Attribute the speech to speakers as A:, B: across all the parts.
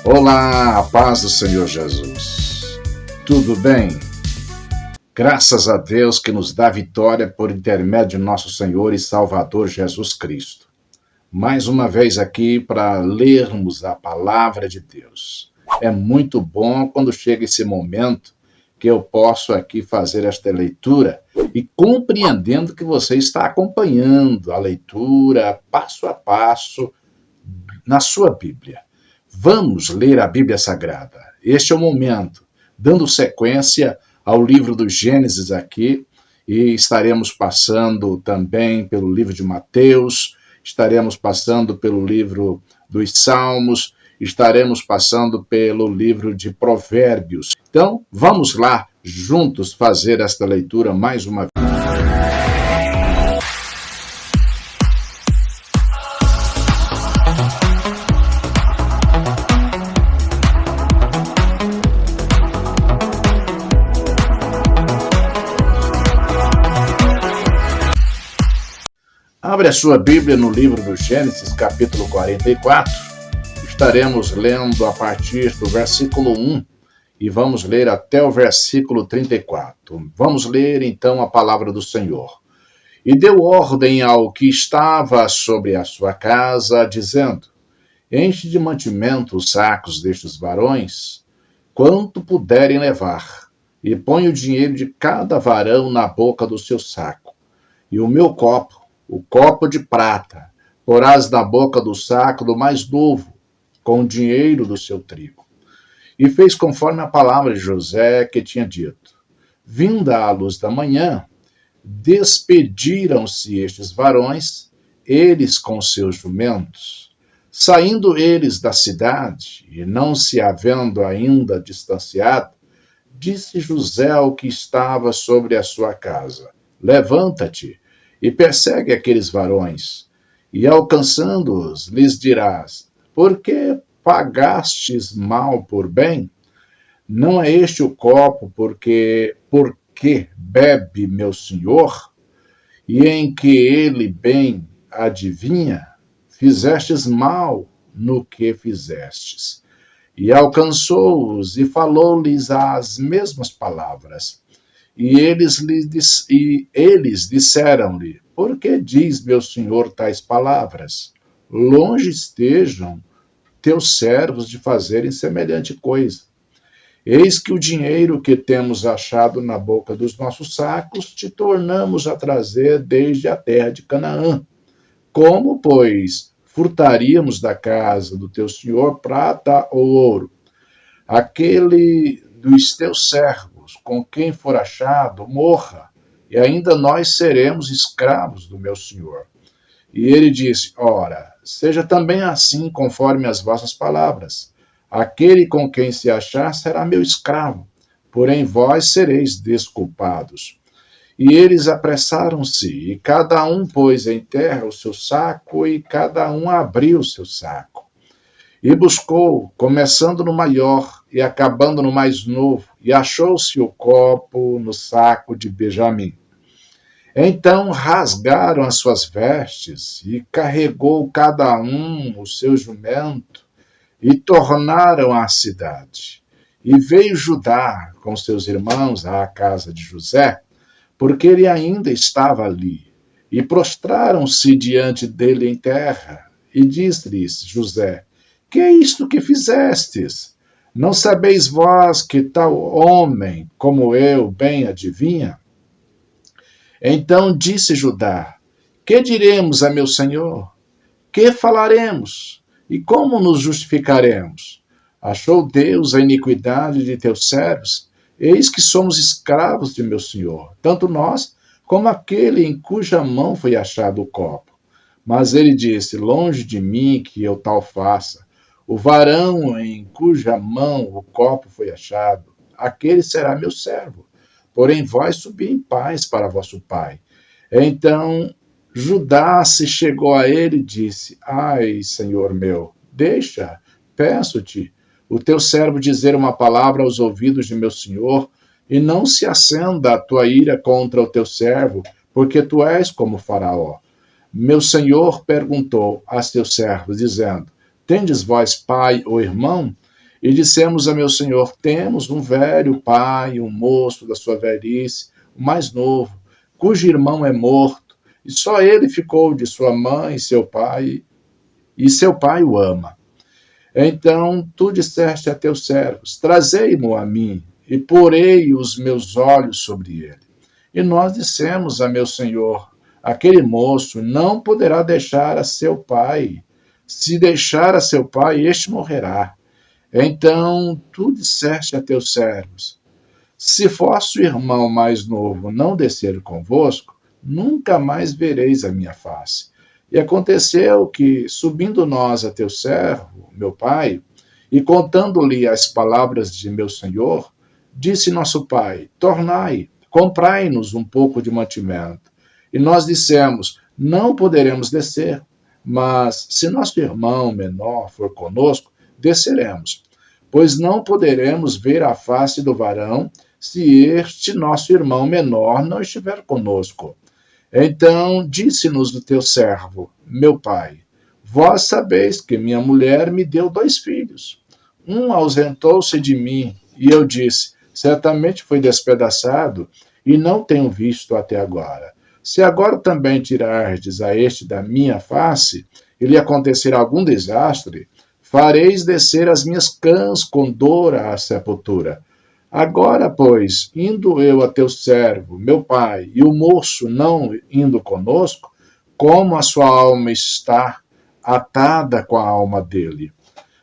A: Olá, a paz do Senhor Jesus. Tudo bem? Graças a Deus que nos dá vitória por intermédio de nosso Senhor e Salvador Jesus Cristo. Mais uma vez aqui para lermos a palavra de Deus. É muito bom quando chega esse momento que eu posso aqui fazer esta leitura e compreendendo que você está acompanhando a leitura passo a passo na sua Bíblia. Vamos ler a Bíblia Sagrada. Este é o momento, dando sequência ao livro do Gênesis aqui, e estaremos passando também pelo livro de Mateus, estaremos passando pelo livro dos Salmos, estaremos passando pelo livro de Provérbios. Então, vamos lá juntos fazer esta leitura mais uma vez. Abre a sua Bíblia no livro do Gênesis, capítulo 44. Estaremos lendo a partir do versículo 1 e vamos ler até o versículo 34. Vamos ler então a palavra do Senhor. E deu ordem ao que estava sobre a sua casa, dizendo: enche de mantimento os sacos destes varões, quanto puderem levar, e põe o dinheiro de cada varão na boca do seu saco. E o meu copo, o copo de prata, porás na boca do saco do mais novo, com o dinheiro do seu trigo. E fez conforme a palavra de José que tinha dito. Vinda a luz da manhã, despediram-se estes varões, eles com seus jumentos. Saindo eles da cidade, e não se havendo ainda distanciado, disse José ao que estava sobre a sua casa: levanta-te, e persegue aqueles varões, e alcançando-os, lhes dirás: por que pagastes mal por bem? Não é este o copo porque bebe meu senhor, e em que ele bem adivinha? Fizestes mal no que fizestes. E alcançou-os, e falou-lhes as mesmas palavras. E eles disseram-lhe: por que diz meu senhor tais palavras? Longe estejam teus servos de fazerem semelhante coisa. Eis que o dinheiro que temos achado na boca dos nossos sacos te tornamos a trazer desde a terra de Canaã. Como, pois, furtaríamos da casa do teu senhor prata ou ouro? Aquele dos teus servos, com quem for achado, morra, e ainda nós seremos escravos do meu senhor. E ele disse: ora, seja também assim conforme as vossas palavras. Aquele com quem se achar será meu escravo, porém vós sereis desculpados. E eles apressaram-se, e cada um pôs em terra o seu saco, e cada um abriu o seu saco. E buscou, começando no maior e acabando no mais novo, e achou-se o copo no saco de Benjamim. Então rasgaram as suas vestes, e carregou cada um o seu jumento, e tornaram à cidade. E veio Judá com seus irmãos à casa de José, porque ele ainda estava ali. E prostraram-se diante dele em terra, e disse-lhes José: que é isto que fizestes? Não sabeis vós que tal homem como eu bem adivinha? Então disse Judá: que diremos a meu senhor? Que falaremos? E como nos justificaremos? Achou Deus a iniquidade de teus servos? Eis que somos escravos de meu senhor, tanto nós como aquele em cuja mão foi achado o copo. Mas ele disse: longe de mim que eu tal faça. O varão em cuja mão o copo foi achado, aquele será meu servo. Porém vós subi em paz para vosso pai. Então Judá se chegou a ele e disse: ai, senhor meu, deixa, peço-te, o teu servo dizer uma palavra aos ouvidos de meu senhor, e não se acenda a tua ira contra o teu servo, porque tu és como Faraó. Meu senhor perguntou a seus servos, dizendo: tendes vós pai ou irmão? E dissemos a meu senhor: temos um velho pai, um moço da sua velhice, o mais novo, cujo irmão é morto, e só ele ficou de sua mãe e seu pai o ama. Então tu disseste a teus servos: trazei-mo a mim, e porei os meus olhos sobre ele. E nós dissemos a meu senhor: aquele moço não poderá deixar a seu pai. Se deixar a seu pai, este morrerá. Então tu disseste a teus servos: se vosso irmão mais novo não descer convosco, nunca mais vereis a minha face. E aconteceu que, subindo nós a teu servo, meu pai, e contando-lhe as palavras de meu senhor, disse nosso pai: tornai, comprai-nos um pouco de mantimento. E nós dissemos: não poderemos descer, mas se nosso irmão menor for conosco, desceremos, pois não poderemos ver a face do varão se este nosso irmão menor não estiver conosco. Então disse-nos o teu servo, meu pai: vós sabeis que minha mulher me deu 2 filhos. Um ausentou-se de mim, e eu disse: certamente foi despedaçado, e não tenho visto até agora. Se agora também tirardes a este da minha face, e lhe acontecer algum desastre, fareis descer as minhas cãs com dor à sepultura. Agora, pois, indo eu a teu servo, meu pai, e o moço não indo conosco, como a sua alma está atada com a alma dele?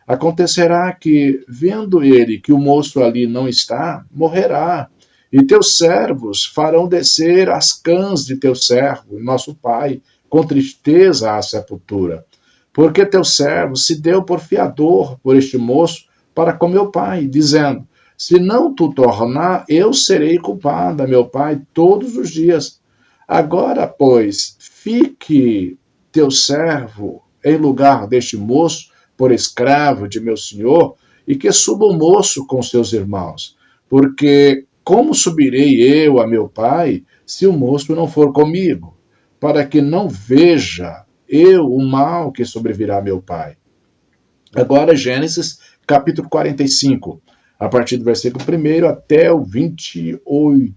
A: Acontecerá que, vendo ele que o moço ali não está, morrerá, e teus servos farão descer as cãs de teu servo, nosso pai, com tristeza à sepultura. Porque teu servo se deu por fiador por este moço para com meu pai, dizendo: se não tu tornar, eu serei culpada, meu pai, todos os dias. Agora, pois, fique teu servo em lugar deste moço, por escravo de meu senhor, e que suba o moço com seus irmãos. Porque como subirei eu a meu pai, se o moço não for comigo? Para que não veja eu o mal que sobrevirá a meu pai. Agora, Gênesis, capítulo 45. A partir do versículo 1 até o 28.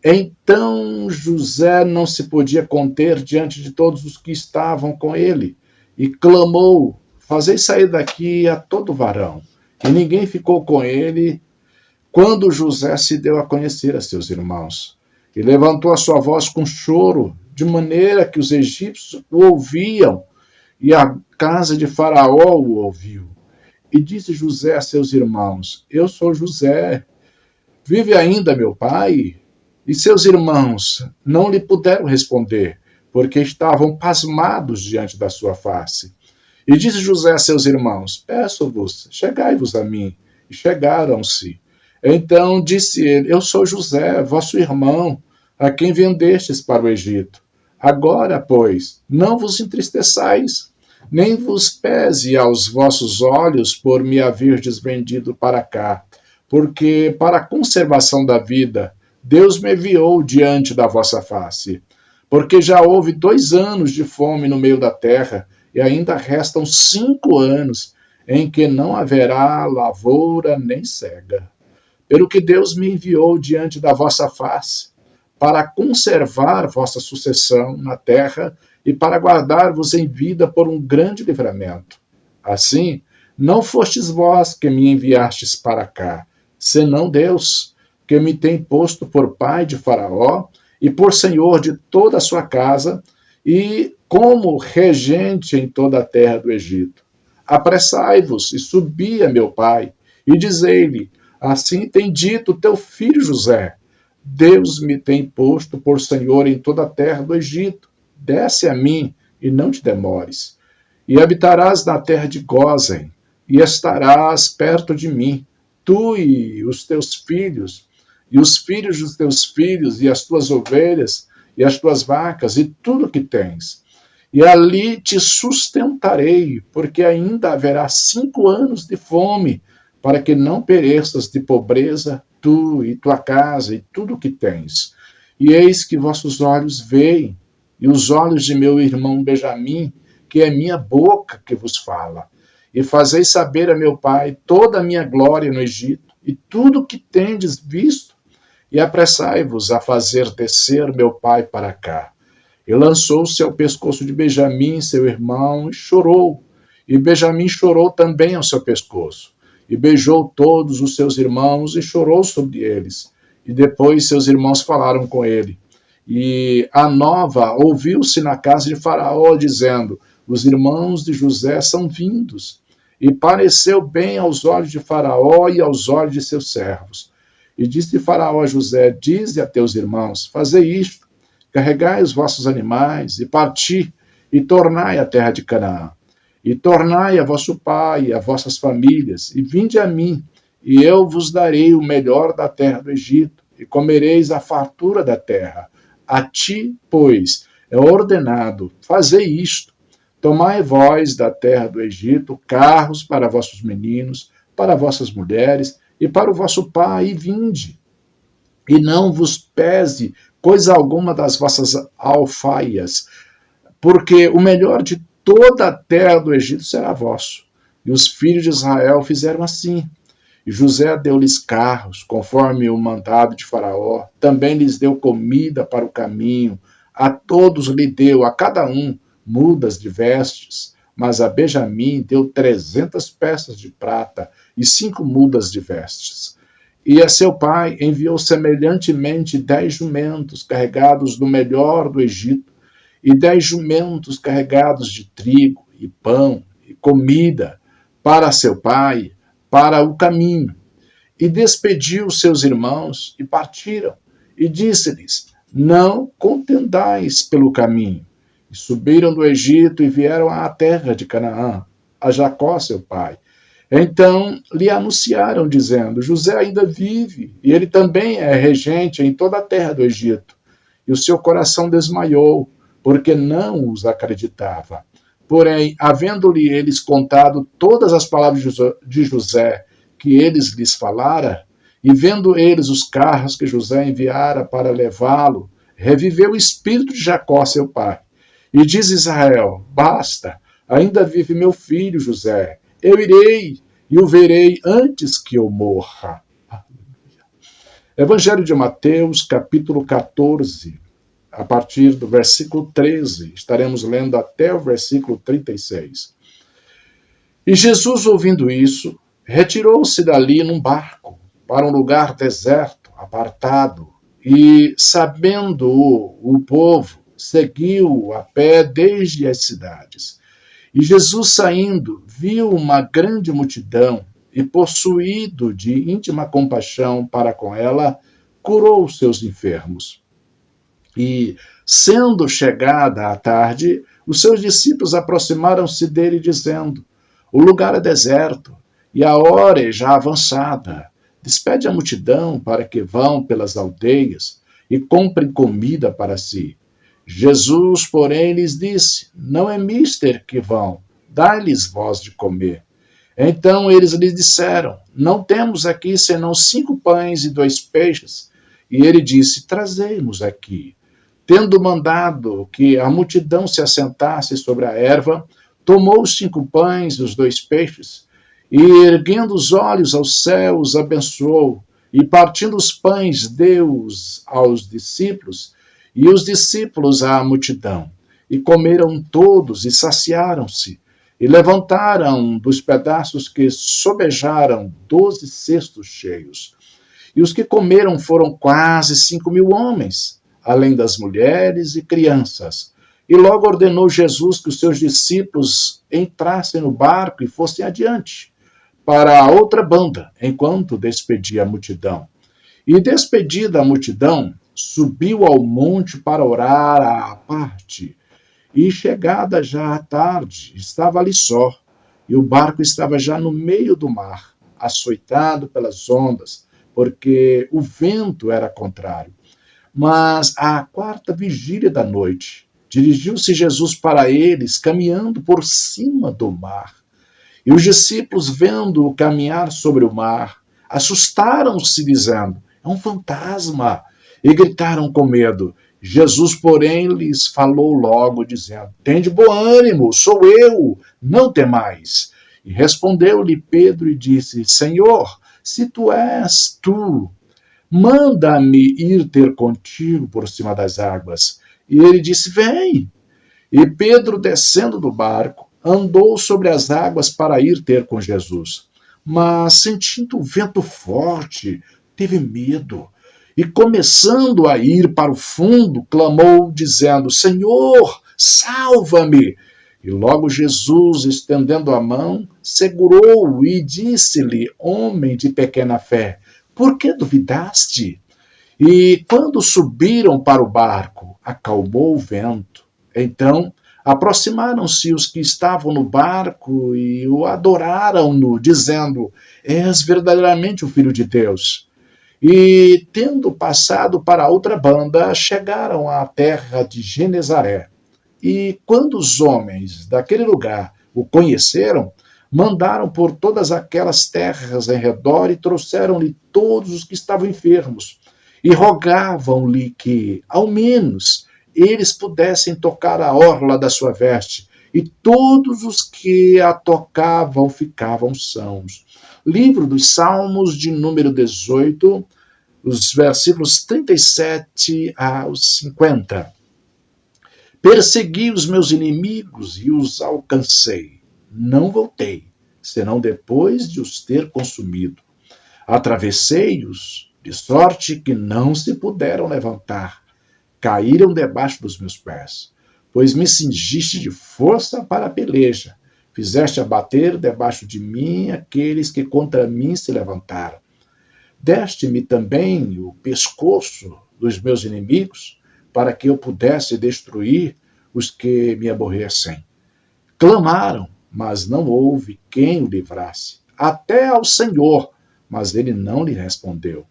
A: Então José não se podia conter diante de todos os que estavam com ele, e clamou: fazei sair daqui a todo varão. E ninguém ficou com ele quando José se deu a conhecer a seus irmãos. E levantou a sua voz com choro, de maneira que os egípcios o ouviam, e a casa de Faraó o ouviu. E disse José a seus irmãos: eu sou José. Vive ainda meu pai? E seus irmãos não lhe puderam responder, porque estavam pasmados diante da sua face. E disse José a seus irmãos: peço-vos, chegai-vos a mim. E chegaram-se. Então disse ele: eu sou José, vosso irmão, a quem vendestes para o Egito. Agora, pois, não vos entristeçais, nem vos pese aos vossos olhos por me haverdes vendido para cá, porque para a conservação da vida Deus me enviou diante da vossa face. Porque já houve 2 anos de fome no meio da terra, e ainda restam 5 anos em que não haverá lavoura nem cega. Pelo que Deus me enviou diante da vossa face, para conservar vossa sucessão na terra e para guardar-vos em vida por um grande livramento. Assim, não fostes vós que me enviastes para cá, senão Deus, que me tem posto por pai de Faraó e por senhor de toda a sua casa e como regente em toda a terra do Egito. Apressai-vos e subi a meu pai, e dizei-lhe: assim tem dito teu filho José: Deus me tem posto por senhor em toda a terra do Egito. Desce a mim e não te demores. E habitarás na terra de Gósen, e estarás perto de mim, tu e os teus filhos, e os filhos dos teus filhos, e as tuas ovelhas, e as tuas vacas, e tudo que tens. E ali te sustentarei, porque ainda haverá 5 anos de fome, para que não pereças de pobreza, tu e tua casa, e tudo que tens. E eis que vossos olhos veem, e os olhos de meu irmão Benjamim, que é minha boca que vos fala. e fazei saber a meu pai toda a minha glória no Egito, e tudo o que tendes visto, e apressai-vos a fazer descer meu pai para cá. E lançou-se ao pescoço de Benjamim, seu irmão, e chorou. E Benjamim chorou também ao seu pescoço. E beijou todos os seus irmãos e chorou sobre eles. E depois seus irmãos falaram com ele. E a nova ouviu-se na casa de Faraó, dizendo: os irmãos de José são vindos. E pareceu bem aos olhos de Faraó e aos olhos de seus servos. E disse Faraó a José: dize a teus irmãos, fazei isto, carregai os vossos animais, e parti, e tornai à terra de Canaã. E tornai a vosso pai, e a vossas famílias, e vinde a mim, e eu vos darei o melhor da terra do Egito, e comereis a fartura da terra. A ti, pois, é ordenado, fazei isto. Tomai vós da terra do Egito carros para vossos meninos, para vossas mulheres, e para o vosso pai, e vinde. E não vos pese coisa alguma das vossas alfaias, porque o melhor de toda a terra do Egito será vosso. E os filhos de Israel fizeram assim. E José deu-lhes carros, conforme o mandado de Faraó. Também lhes deu comida para o caminho. A todos lhe deu, a cada um, mudas de vestes. Mas a Benjamim deu 300 peças de prata e 5 mudas de vestes. E a seu pai enviou semelhantemente 10 jumentos carregados do melhor do Egito, e 10 jumentos carregados de trigo e pão e comida para seu pai, para o caminho. E despediu seus irmãos e partiram. E disse-lhes: não contendais pelo caminho. E subiram do Egito e vieram à terra de Canaã, a Jacó seu pai. Então lhe anunciaram, dizendo: José ainda vive, e ele também é regente em toda a terra do Egito. E o seu coração desmaiou, porque não os acreditava. Porém, havendo-lhe eles contado todas as palavras de José que eles lhes falara, e vendo eles os carros que José enviara para levá-lo, reviveu o espírito de Jacó, seu pai. E diz Israel: basta, ainda vive meu filho José. Eu irei e o verei antes que eu morra. Evangelho de Mateus, capítulo 14, a partir do versículo 13. Estaremos lendo até o versículo 36. E Jesus, ouvindo isso, retirou-se dali num barco para um lugar deserto, apartado, e, sabendo o povo, seguiu a pé desde as cidades. E Jesus, saindo, viu uma grande multidão e, possuído de íntima compaixão para com ela, curou os seus enfermos. E, sendo chegada a tarde, os seus discípulos aproximaram-se dele, dizendo: o lugar é deserto, e a hora é já avançada. Despede a multidão para que vão pelas aldeias e comprem comida para si. Jesus, porém, lhes disse: não é mister que vão, dai-lhes vós de comer. Então eles lhe disseram: não temos aqui senão 5 pães e 2 peixes. E ele disse: trazei-nos aqui. Tendo mandado que a multidão se assentasse sobre a erva, tomou os 5 pães e os 2 peixes, e erguendo os olhos aos céus, abençoou, e partindo os pães, deu-os aos discípulos, e os discípulos à multidão. E comeram todos e saciaram-se, e levantaram dos pedaços que sobejaram 12 cestos cheios. E os que comeram foram quase 5.000 homens, além das mulheres e crianças. E logo ordenou Jesus que os seus discípulos entrassem no barco e fossem adiante, para a outra banda, enquanto despedia a multidão. E despedida a multidão, subiu ao monte para orar à parte. E chegada já a tarde, estava ali só, e o barco estava já no meio do mar, açoitado pelas ondas, porque o vento era contrário. Mas à 4ª vigília da noite, dirigiu-se Jesus para eles, caminhando por cima do mar. E os discípulos, vendo-o caminhar sobre o mar, assustaram-se, dizendo: é um fantasma, e gritaram com medo. Jesus, porém, lhes falou logo, dizendo: tende bom ânimo, sou eu, não temais. E respondeu-lhe Pedro e disse: Senhor, se tu és tu, manda-me ir ter contigo por cima das águas. E ele disse: Vem. E Pedro, descendo do barco, andou sobre as águas para ir ter com Jesus. Mas, sentindo o vento forte, teve medo. E, começando a ir para o fundo, clamou, dizendo: Senhor, salva-me! E logo Jesus, estendendo a mão, segurou-o e disse-lhe: Homem de pequena fé, por que duvidaste? E quando subiram para o barco, acalmou o vento. Então aproximaram-se os que estavam no barco e o adoraram-no, dizendo: És verdadeiramente o Filho de Deus. E, tendo passado para a outra banda, chegaram à terra de Genezaré. E quando os homens daquele lugar o conheceram, mandaram por todas aquelas terras em redor e trouxeram-lhe todos os que estavam enfermos. E rogavam-lhe que, ao menos, eles pudessem tocar a orla da sua veste. E todos os que a tocavam ficavam sãos. Livro dos Salmos, de número 18, os versículos 37 aos 50. Persegui os meus inimigos e os alcancei. Não voltei, senão depois de os ter consumido. Atravessei-os, de sorte que não se puderam levantar. Caíram debaixo dos meus pés. Pois me cingiste de força para a peleja. Fizeste abater debaixo de mim aqueles que contra mim se levantaram. Deste-me também o pescoço dos meus inimigos, para que eu pudesse destruir os que me aborrecem. Clamaram, mas não houve quem o livrasse. Até ao Senhor, mas ele não lhe respondeu.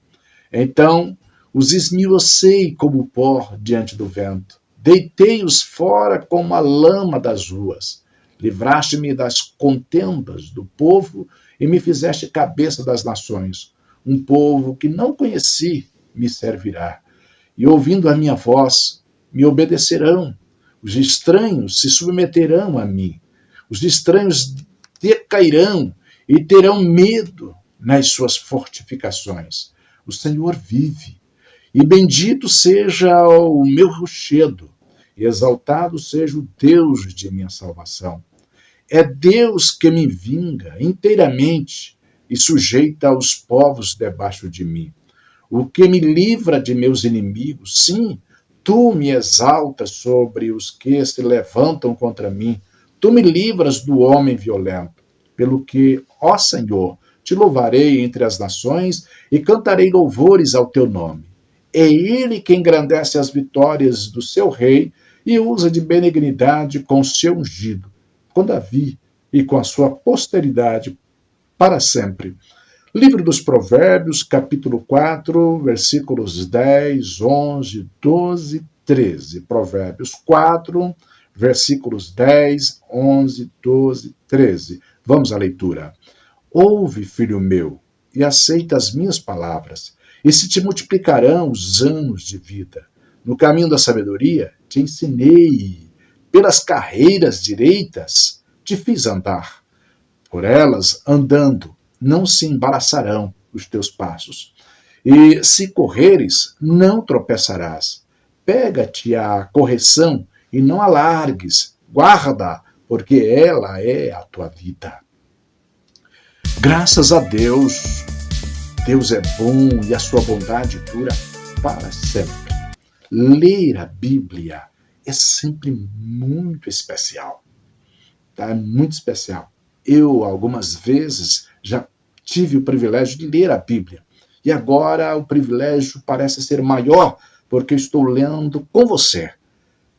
A: Então os esmiucei como pó diante do vento. Deitei-os fora como a lama das ruas. Livraste-me das contendas do povo e me fizeste cabeça das nações. Um povo que não conheci me servirá. E ouvindo a minha voz, me obedecerão. Os estranhos se submeterão a mim. Os estranhos decairão e terão medo nas suas fortificações. O Senhor vive. E bendito seja o meu rochedo, e exaltado seja o Deus de minha salvação. É Deus que me vinga inteiramente e sujeita os povos debaixo de mim. O que me livra de meus inimigos, sim, tu me exaltas sobre os que se levantam contra mim. Tu me livras do homem violento. Pelo que, ó Senhor, te louvarei entre as nações e cantarei louvores ao teu nome. É ele que engrandece as vitórias do seu rei e usa de benignidade com o seu ungido, com Davi e com a sua posteridade para sempre. Livro dos Provérbios, capítulo 4, versículos 10, 11, 12, 13. Provérbios 4, versículos 10, 11, 12, 13. Vamos à leitura. Ouve, filho meu, e aceita as minhas palavras, e se te multiplicarão os anos de vida. No caminho da sabedoria te ensinei, pelas carreiras direitas te fiz andar. Por elas, andando, não se embaraçarão os teus passos. E se correres, não tropeçarás. Pega-te a correção e não a largues. Guarda, porque ela é a tua vida. Graças a Deus. Deus é bom e a sua bondade dura para sempre. Ler a Bíblia é sempre muito especial. Tá? Muito especial. Eu, algumas vezes, já tive o privilégio de ler a Bíblia. E agora o privilégio parece ser maior, porque estou lendo com você.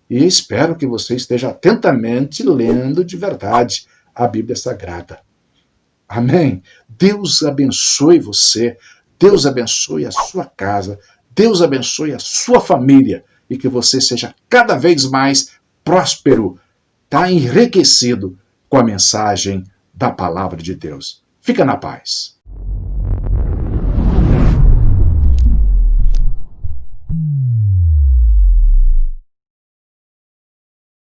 A: E espero que você esteja atentamente lendo de verdade a Bíblia Sagrada. Amém? Deus abençoe você, Deus abençoe a sua casa, Deus abençoe a sua família e que você seja cada vez mais próspero, enriquecido com a mensagem da palavra de Deus. Fica na paz.